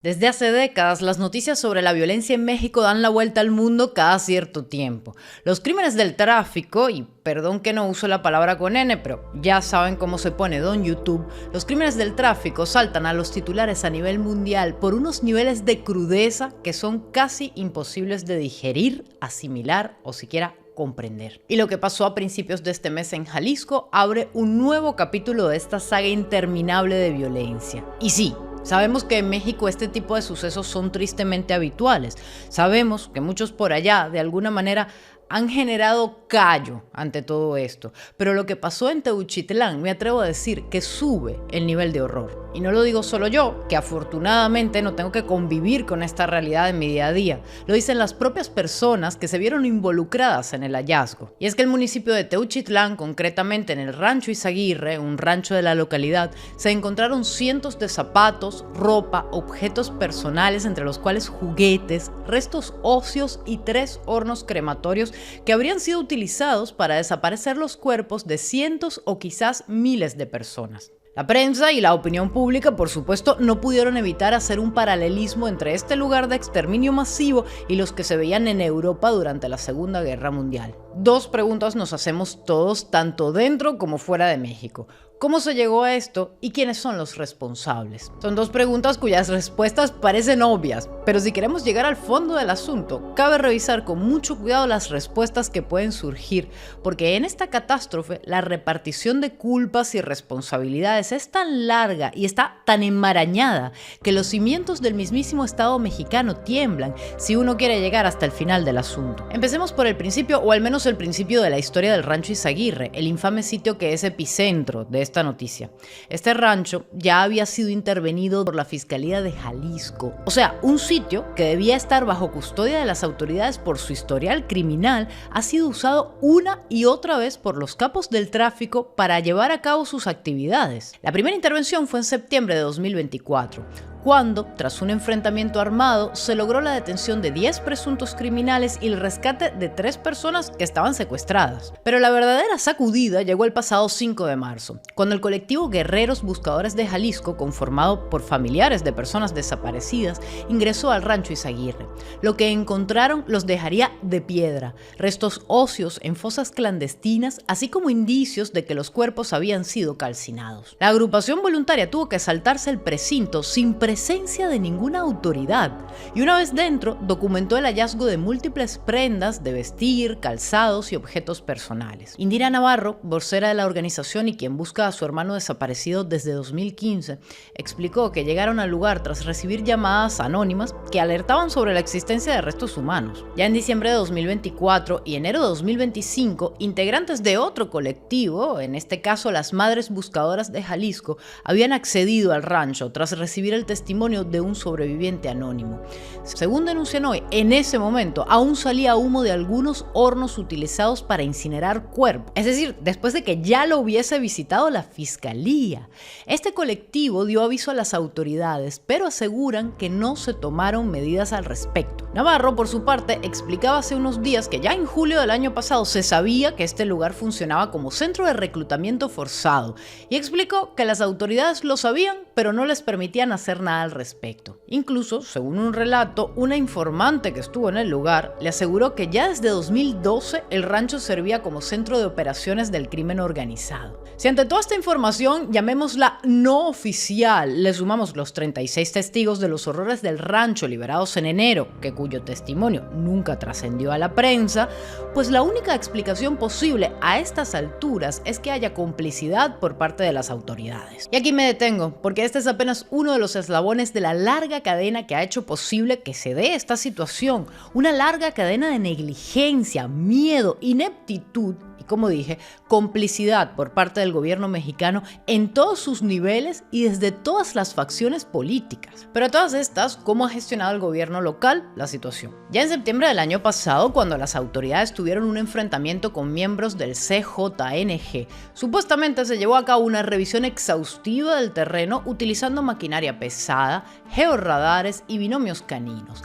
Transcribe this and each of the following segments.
Desde hace décadas, las noticias sobre la violencia en México dan la vuelta al mundo cada cierto tiempo. Los crímenes del tráfico, y perdón que no uso la palabra con N, pero ya saben cómo se pone don YouTube, los crímenes del tráfico saltan a los titulares a nivel mundial por unos niveles de crudeza que son casi imposibles de digerir, asimilar o siquiera comprender. Y lo que pasó a principios de este mes en Jalisco abre un nuevo capítulo de esta saga interminable de violencia. Y sí, sabemos que en México este tipo de sucesos son tristemente habituales. Sabemos que muchos por allá, de alguna manera, han generado callo ante todo esto. Pero lo que pasó en Teuchitlán, me atrevo a decir que sube el nivel de horror. Y no lo digo solo yo, que afortunadamente no tengo que convivir con esta realidad en mi día a día. Lo dicen las propias personas que se vieron involucradas en el hallazgo. Y es que el municipio de Teuchitlán, concretamente en el rancho Izaguirre, un rancho de la localidad, se encontraron cientos de zapatos, ropa, objetos personales, entre los cuales juguetes, restos óseos y 3 hornos crematorios que habrían sido utilizados para desaparecer los cuerpos de cientos o quizás miles de personas. La prensa y la opinión pública, por supuesto, no pudieron evitar hacer un paralelismo entre este lugar de exterminio masivo y los que se veían en Europa durante la Segunda Guerra Mundial. 2 preguntas nos hacemos todos, tanto dentro como fuera de México. ¿Cómo se llegó a esto y quiénes son los responsables? Son 2 preguntas cuyas respuestas parecen obvias, pero si queremos llegar al fondo del asunto, cabe revisar con mucho cuidado las respuestas que pueden surgir, porque en esta catástrofe la repartición de culpas y responsabilidades es tan larga y está tan enmarañada que los cimientos del mismísimo Estado mexicano tiemblan si uno quiere llegar hasta el final del asunto. Empecemos por el principio, o al menos el principio de la historia del rancho Izaguirre, el infame sitio que es epicentro de esta noticia. Este rancho ya había sido intervenido por la Fiscalía de Jalisco, o sea, un sitio que debía estar bajo custodia de las autoridades por su historial criminal ha sido usado una y otra vez por los capos del tráfico para llevar a cabo sus actividades. La primera intervención fue en septiembre de 2024, cuando, tras un enfrentamiento armado, se logró la detención de 10 presuntos criminales y el rescate de 3 personas que estaban secuestradas. Pero la verdadera sacudida llegó el pasado 5 de marzo, cuando el colectivo Guerreros Buscadores de Jalisco, conformado por familiares de personas desaparecidas, ingresó al rancho Izaguirre. Lo que encontraron los dejaría de piedra, restos óseos en fosas clandestinas, así como indicios de que los cuerpos habían sido calcinados. La agrupación voluntaria tuvo que saltarse el precinto sin presencia de ninguna autoridad, y una vez dentro documentó el hallazgo de múltiples prendas de vestir, calzados y objetos personales. Indira Navarro, vocera de la organización y quien busca a su hermano desaparecido desde 2015, explicó que llegaron al lugar tras recibir llamadas anónimas que alertaban sobre la existencia de restos humanos. Ya en diciembre de 2024 y enero de 2025, integrantes de otro colectivo, en este caso las Madres Buscadoras de Jalisco, habían accedido al rancho tras recibir el testimonio de un sobreviviente anónimo. Según denuncian hoy, en ese momento aún salía humo de algunos hornos utilizados para incinerar cuerpos, es decir, después de que ya lo hubiese visitado la fiscalía. Este colectivo dio aviso a las autoridades, pero aseguran que no se tomaron medidas al respecto. Navarro, por su parte, explicaba hace unos días que ya en julio del año pasado se sabía que este lugar funcionaba como centro de reclutamiento forzado, y explicó que las autoridades lo sabían, pero no les permitían hacer nada al respecto. Incluso, según un relato, una informante que estuvo en el lugar le aseguró que ya desde 2012 el rancho servía como centro de operaciones del crimen organizado. Si ante toda esta información, llamémosla no oficial, le sumamos los 36 testigos de los horrores del rancho liberados en enero, cuyo testimonio nunca trascendió a la prensa, pues la única explicación posible a estas alturas es que haya complicidad por parte de las autoridades. Y aquí me detengo, porque este es apenas uno de los eslabones de la larga cadena que ha hecho posible que se dé esta situación, una larga cadena de negligencia, miedo, ineptitud y, como dije, complicidad por parte del gobierno mexicano en todos sus niveles y desde todas las facciones políticas. Pero a todas estas, ¿cómo ha gestionado el gobierno local la situación? Ya en septiembre del año pasado, cuando las autoridades tuvieron un enfrentamiento con miembros del CJNG, supuestamente se llevó a cabo una revisión exhaustiva del terreno utilizando maquinaria pesada, georradares y binomios caninos.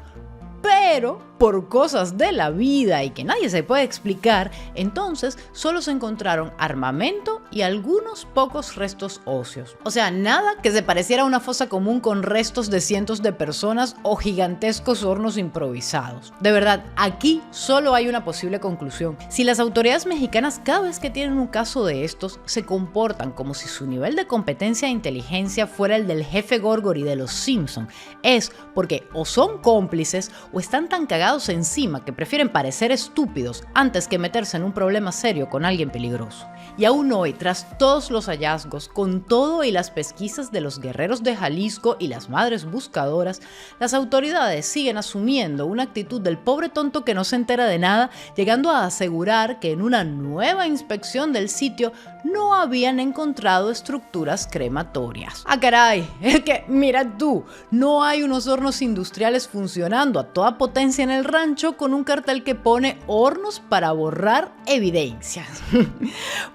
pero por cosas de la vida y que nadie se puede explicar, entonces solo se encontraron armamento y algunos pocos restos óseos. O sea, nada que se pareciera a una fosa común con restos de cientos de personas o gigantescos hornos improvisados. De verdad, aquí solo hay una posible conclusión. Si las autoridades mexicanas cada vez que tienen un caso de estos se comportan como si su nivel de competencia e inteligencia fuera el del jefe Gorgory de los Simpson, es porque o son cómplices o están tan cagados encima que prefieren parecer estúpidos antes que meterse en un problema serio con alguien peligroso. Y aún hoy, tras todos los hallazgos, con todo y las pesquisas de los guerreros de Jalisco y las madres buscadoras, las autoridades siguen asumiendo una actitud del pobre tonto que no se entera de nada, llegando a asegurar que en una nueva inspección del sitio no habían encontrado estructuras crematorias. ¡Ah, caray! Es que, mira tú, no hay unos hornos industriales funcionando a toda potencia en el rancho con un cartel que pone hornos para borrar evidencias.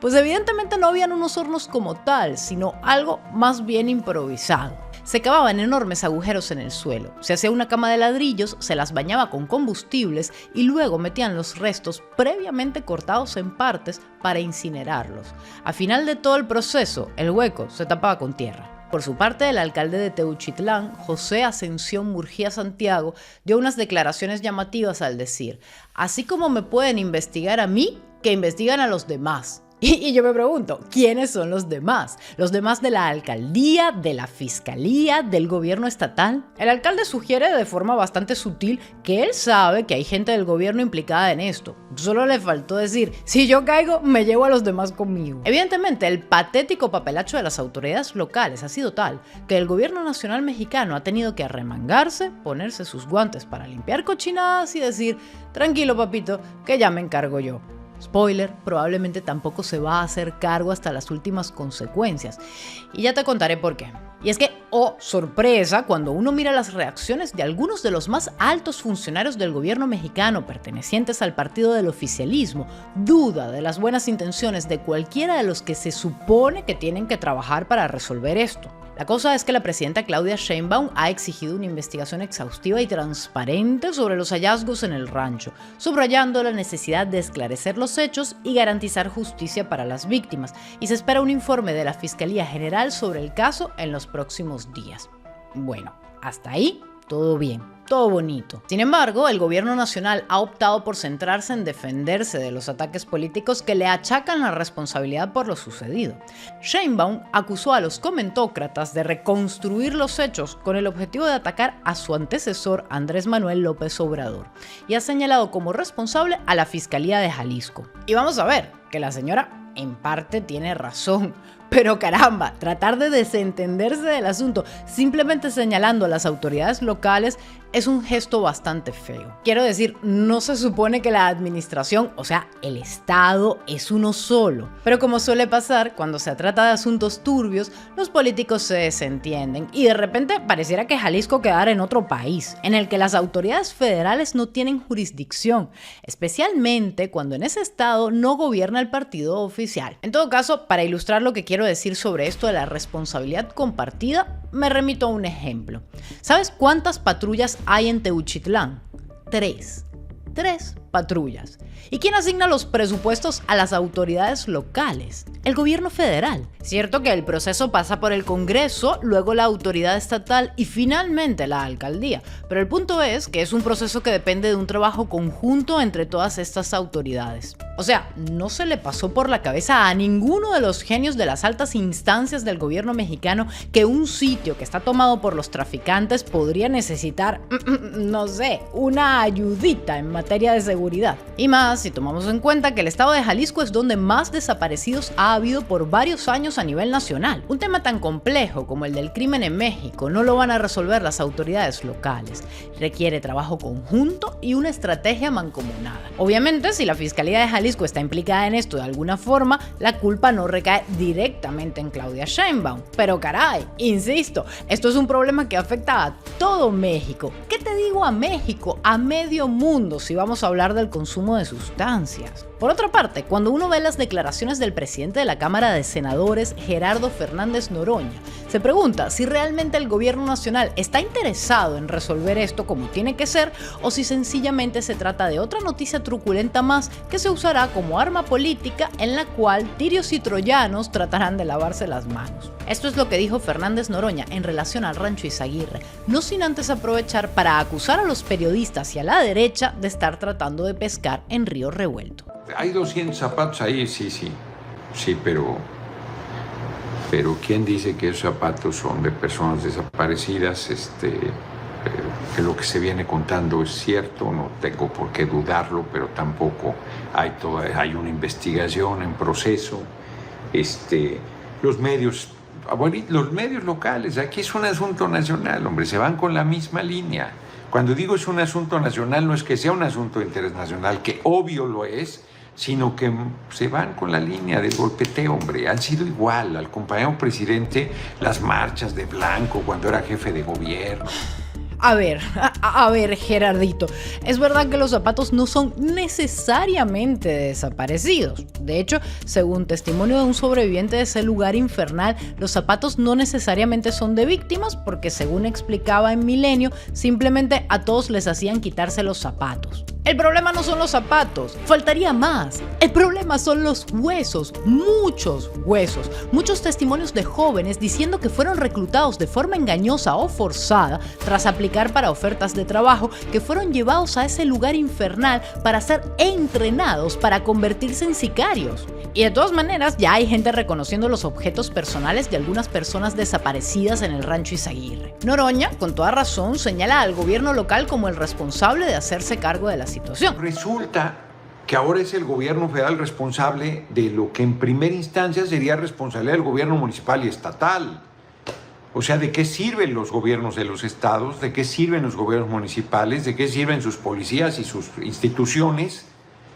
Pues evidentemente no habían unos hornos como tal, sino algo más bien improvisado. Se cavaban enormes agujeros en el suelo, se hacía una cama de ladrillos, se las bañaba con combustibles y luego metían los restos previamente cortados en partes para incinerarlos. Al final de todo el proceso, el hueco se tapaba con tierra. Por su parte, el alcalde de Teuchitlán, José Ascensión Murguía Santiago, dio unas declaraciones llamativas al decir: así como me pueden investigar a mí, que investigan a los demás. Y yo me pregunto, ¿quiénes son los demás? ¿Los demás de la alcaldía, de la fiscalía, del gobierno estatal? El alcalde sugiere de forma bastante sutil que él sabe que hay gente del gobierno implicada en esto. Solo le faltó decir, si yo caigo, me llevo a los demás conmigo. Evidentemente, el patético papelacho de las autoridades locales ha sido tal que el gobierno nacional mexicano ha tenido que arremangarse, ponerse sus guantes para limpiar cochinadas y decir, tranquilo papito, que ya me encargo yo. Spoiler, probablemente tampoco se va a hacer cargo hasta las últimas consecuencias. Y ya te contaré por qué. Y es que, oh sorpresa, cuando uno mira las reacciones de algunos de los más altos funcionarios del gobierno mexicano pertenecientes al partido del oficialismo, duda de las buenas intenciones de cualquiera de los que se supone que tienen que trabajar para resolver esto. La cosa es que la presidenta Claudia Sheinbaum ha exigido una investigación exhaustiva y transparente sobre los hallazgos en el rancho, subrayando la necesidad de esclarecer los hechos y garantizar justicia para las víctimas, y se espera un informe de la Fiscalía General sobre el caso en los próximos días. Bueno, hasta ahí todo bien, todo bonito. Sin embargo, el gobierno nacional ha optado por centrarse en defenderse de los ataques políticos que le achacan la responsabilidad por lo sucedido. Sheinbaum acusó a los comentócratas de reconstruir los hechos con el objetivo de atacar a su antecesor Andrés Manuel López Obrador y ha señalado como responsable a la Fiscalía de Jalisco. Y vamos a ver que la señora en parte tiene razón. Pero caramba, tratar de desentenderse del asunto simplemente señalando a las autoridades locales es un gesto bastante feo. Quiero decir, no se supone que la administración, o sea, el Estado, es uno solo. Pero como suele pasar, cuando se trata de asuntos turbios, los políticos se desentienden y de repente pareciera que Jalisco quedara en otro país, en el que las autoridades federales no tienen jurisdicción, especialmente cuando en ese estado no gobierna el partido oficial. En todo caso, para ilustrar lo que quiero decir sobre esto de la responsabilidad compartida, me remito a un ejemplo. ¿Sabes cuántas patrullas hay en Teuchitlán? 3 patrullas. ¿Y quién asigna los presupuestos a las autoridades locales? El gobierno federal. Cierto que el proceso pasa por el Congreso, luego la autoridad estatal y finalmente la alcaldía, pero el punto es que es un proceso que depende de un trabajo conjunto entre todas estas autoridades. O sea, no se le pasó por la cabeza a ninguno de los genios de las altas instancias del gobierno mexicano que un sitio que está tomado por los traficantes podría necesitar, no sé, una ayudita en materia de seguridad. Y más si tomamos en cuenta que el estado de Jalisco es donde más desaparecidos ha habido por varios años a nivel nacional. Un tema tan complejo como el del crimen en México no lo van a resolver las autoridades locales. Requiere trabajo conjunto y una estrategia mancomunada. Obviamente, si la Fiscalía de Jalisco está implicada en esto de alguna forma, la culpa no recae directamente en Claudia Sheinbaum. Pero caray, insisto, esto es un problema que afecta a todo México. ¿Qué te digo a México? A medio mundo si vamos a hablar del consumo de sustancias. Por otra parte, cuando uno ve las declaraciones del presidente de la Cámara de Senadores, Gerardo Fernández Noroña, se pregunta si realmente el gobierno nacional está interesado en resolver esto como tiene que ser o si sencillamente se trata de otra noticia truculenta más que se usará como arma política en la cual tirios y troyanos tratarán de lavarse las manos. Esto es lo que dijo Fernández Noroña en relación al Rancho Izaguirre, no sin antes aprovechar para acusar a los periodistas y a la derecha de estar tratando de pescar en río revuelto. Hay 200 zapatos ahí, sí, pero ¿quién dice que esos zapatos son de personas desaparecidas? Que lo que se viene contando es cierto, no tengo por qué dudarlo, pero tampoco hay una investigación en proceso. Los medios locales, aquí es un asunto nacional, hombre, se van con la misma línea. Cuando digo es un asunto nacional, no es que sea un asunto de interés nacional, que obvio lo es, sino que se van con la línea del golpeteo, hombre. Han sido igual al compañero presidente las marchas de blanco cuando era jefe de gobierno. A ver, Gerardito, es verdad que los zapatos no son necesariamente desaparecidos. De hecho, según testimonio de un sobreviviente de ese lugar infernal, los zapatos no necesariamente son de víctimas porque, según explicaba en Milenio, simplemente a todos les hacían quitarse los zapatos. El problema no son los zapatos, faltaría más. El problema son los huesos, muchos huesos. Muchos testimonios de jóvenes diciendo que fueron reclutados de forma engañosa o forzada tras aplicar para ofertas de trabajo, que fueron llevados a ese lugar infernal para ser entrenados para convertirse en sicarios. Y de todas maneras, ya hay gente reconociendo los objetos personales de algunas personas desaparecidas en el Rancho Izaguirre. Noroña, con toda razón, señala al gobierno local como el responsable de hacerse cargo de la situación. Resulta que ahora es el gobierno federal responsable de lo que en primera instancia sería responsabilidad del gobierno municipal y estatal. O sea, ¿de qué sirven los gobiernos de los estados? ¿De qué sirven los gobiernos municipales? ¿De qué sirven sus policías y sus instituciones?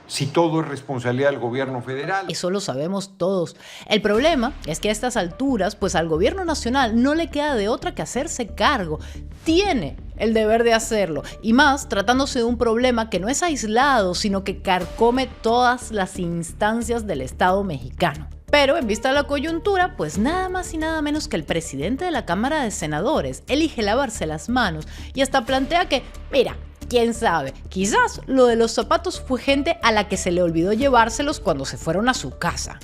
Si todo es responsabilidad del gobierno federal. Eso lo sabemos todos. El problema es que a estas alturas, pues al gobierno nacional no le queda de otra que hacerse cargo. Tiene el deber de hacerlo. Y más tratándose de un problema que no es aislado, sino que carcome todas las instancias del Estado mexicano. Pero en vista de la coyuntura, pues nada más y nada menos que el presidente de la Cámara de Senadores elige lavarse las manos y hasta plantea que, mira, quién sabe, quizás lo de los zapatos fue gente a la que se le olvidó llevárselos cuando se fueron a su casa.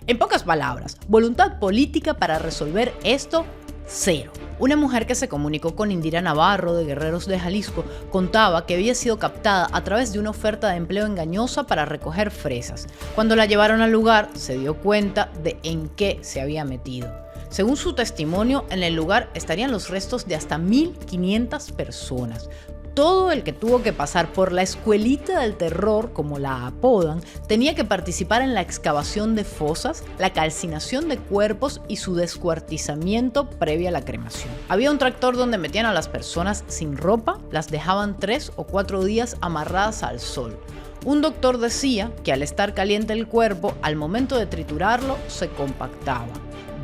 En pocas palabras, voluntad política para resolver esto, cero. Una mujer que se comunicó con Indira Navarro de Guerreros de Jalisco contaba que había sido captada a través de una oferta de empleo engañosa para recoger fresas. Cuando la llevaron al lugar, se dio cuenta de en qué se había metido. Según su testimonio, en el lugar estarían los restos de hasta 1.500 personas. Todo el que tuvo que pasar por la escuelita del terror, como la apodan, tenía que participar en la excavación de fosas, la calcinación de cuerpos y su descuartizamiento previa a la cremación. Había un tractor donde metían a las personas sin ropa, las dejaban 3 o 4 días amarradas al sol. Un doctor decía que al estar caliente el cuerpo, al momento de triturarlo, se compactaba,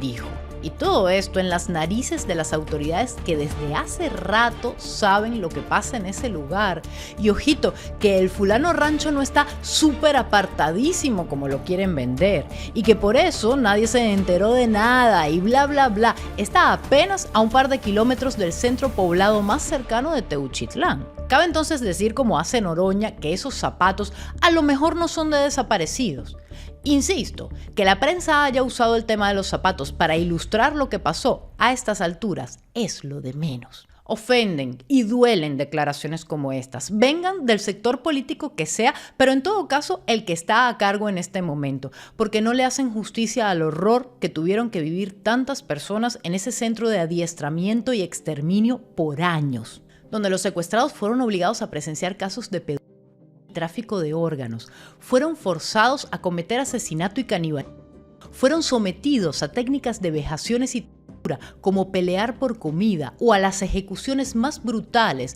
dijo. Y todo esto en las narices de las autoridades que desde hace rato saben lo que pasa en ese lugar. Y ojito, que el fulano rancho no está súper apartadísimo como lo quieren vender. Y que por eso nadie se enteró de nada y bla bla bla. Está apenas a un par de kilómetros del centro poblado más cercano de Teuchitlán. Cabe entonces decir, como hace Noroña, que esos zapatos a lo mejor no son de desaparecidos. Insisto, que la prensa haya usado el tema de los zapatos para ilustrar lo que pasó a estas alturas es lo de menos. Ofenden y duelen declaraciones como estas, vengan del sector político que sea, pero en todo caso el que está a cargo en este momento, porque no le hacen justicia al horror que tuvieron que vivir tantas personas en ese centro de adiestramiento y exterminio por años, donde los secuestrados fueron obligados a presenciar casos de pedofilia, tráfico de órganos, fueron forzados a cometer asesinato y canibalismo, fueron sometidos a técnicas de vejaciones y tortura como pelear por comida o a las ejecuciones más brutales,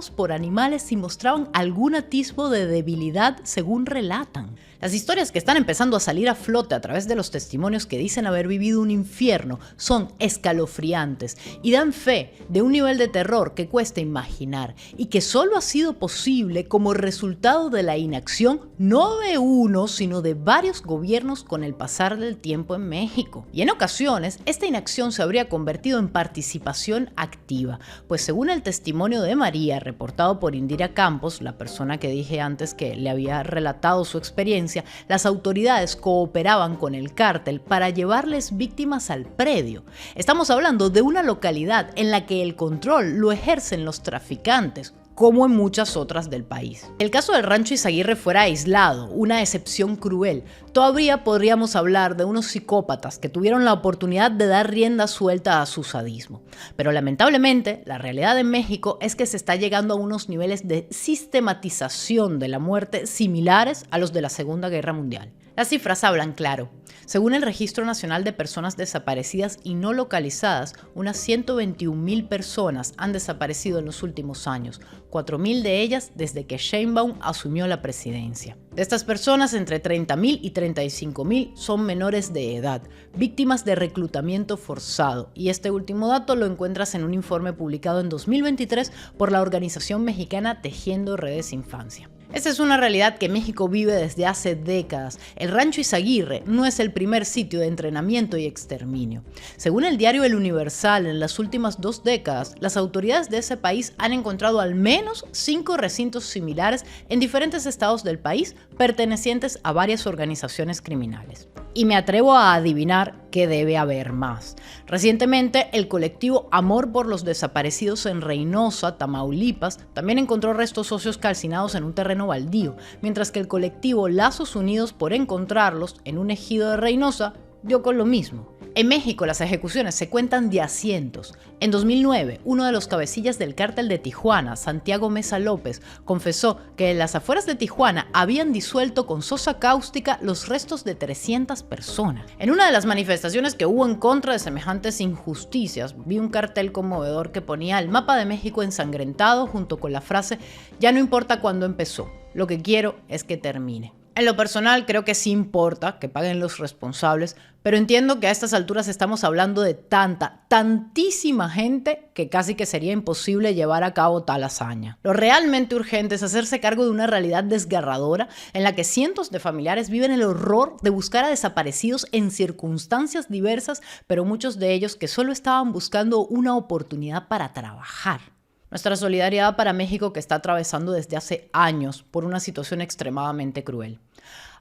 atacados por animales si mostraban algún atisbo de debilidad, según relatan. Las historias que están empezando a salir a flote a través de los testimonios que dicen haber vivido un infierno son escalofriantes y dan fe de un nivel de terror que cuesta imaginar y que solo ha sido posible como resultado de la inacción no de uno, sino de varios gobiernos con el pasar del tiempo en México. Y en ocasiones, esta inacción se habría convertido en participación activa, pues según el testimonio de María, reportado por Indira Campos, la persona que dije antes que le había relatado su experiencia, las autoridades cooperaban con el cártel para llevarles víctimas al predio. Estamos hablando de una localidad en la que el control lo ejercen los traficantes, como en muchas otras del país. El caso del Rancho Izaguirre fuera aislado, una excepción cruel. Todavía podríamos hablar de unos psicópatas que tuvieron la oportunidad de dar rienda suelta a su sadismo. Pero lamentablemente, la realidad en México es que se está llegando a unos niveles de sistematización de la muerte similares a los de la Segunda Guerra Mundial. Las cifras hablan claro. Según el Registro Nacional de Personas Desaparecidas y No Localizadas, unas 121,000 personas han desaparecido en los últimos años, 4,000 de ellas desde que Sheinbaum asumió la presidencia. De estas personas, entre 30,000 y 35,000 son menores de edad, víctimas de reclutamiento forzado, y este último dato lo encuentras en un informe publicado en 2023 por la organización mexicana Tejiendo Redes Infancia. Esta es una realidad que México vive desde hace décadas. El Rancho Izaguirre no es el primer sitio de entrenamiento y exterminio. Según el diario El Universal, en las últimas 2 décadas, las autoridades de ese país han encontrado al menos 5 recintos similares en diferentes estados del país pertenecientes a varias organizaciones criminales. Y me atrevo a adivinar que debe haber más. Recientemente, el colectivo Amor por los Desaparecidos en Reynosa, Tamaulipas, también encontró restos óseos calcinados en un terreno baldío, mientras que el colectivo Lazos Unidos por Encontrarlos, en un ejido de Reynosa, dio con lo mismo. En México, las ejecuciones se cuentan de a cientos. En 2009, uno de los cabecillas del cártel de Tijuana, Santiago Mesa López, confesó que en las afueras de Tijuana habían disuelto con sosa cáustica los restos de 300 personas. En una de las manifestaciones que hubo en contra de semejantes injusticias, vi un cartel conmovedor que ponía el mapa de México ensangrentado junto con la frase «Ya no importa cuándo empezó, lo que quiero es que termine». En lo personal, creo que sí importa que paguen los responsables, pero entiendo que a estas alturas estamos hablando de tantísima gente que casi que sería imposible llevar a cabo tal hazaña. Lo realmente urgente es hacerse cargo de una realidad desgarradora en la que cientos de familiares viven el horror de buscar a desaparecidos en circunstancias diversas, pero muchos de ellos que solo estaban buscando una oportunidad para trabajar. Nuestra solidaridad para México, que está atravesando desde hace años por una situación extremadamente cruel.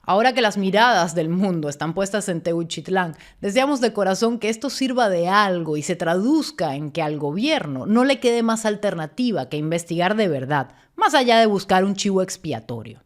Ahora que las miradas del mundo están puestas en Teuchitlán, deseamos de corazón que esto sirva de algo y se traduzca en que al gobierno no le quede más alternativa que investigar de verdad, más allá de buscar un chivo expiatorio.